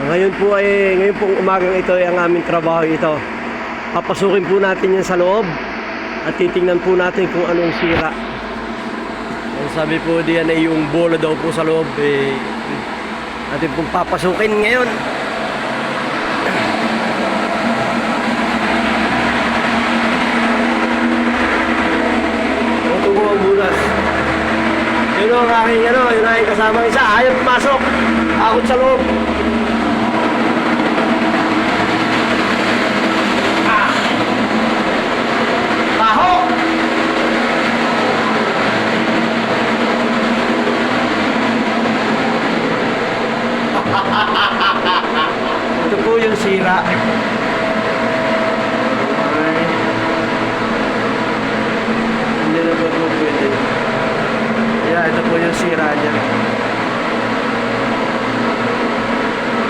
Ngayon pong umagang ito ay ang aming trabaho ito. Papasukin po natin yan sa loob at titingnan po natin kung anong sira. Ang sabi po diyan ay yung bola daw po sa loob atin pong papasukin ngayon. Ito po ang bulas. Yun ang aking yun ang aking kasamang isa. Ayaw pumasok. Akot sa loob. Baho! Ito po yung sira. Hindi na po pwede. Yeah, ito po yung sira niya.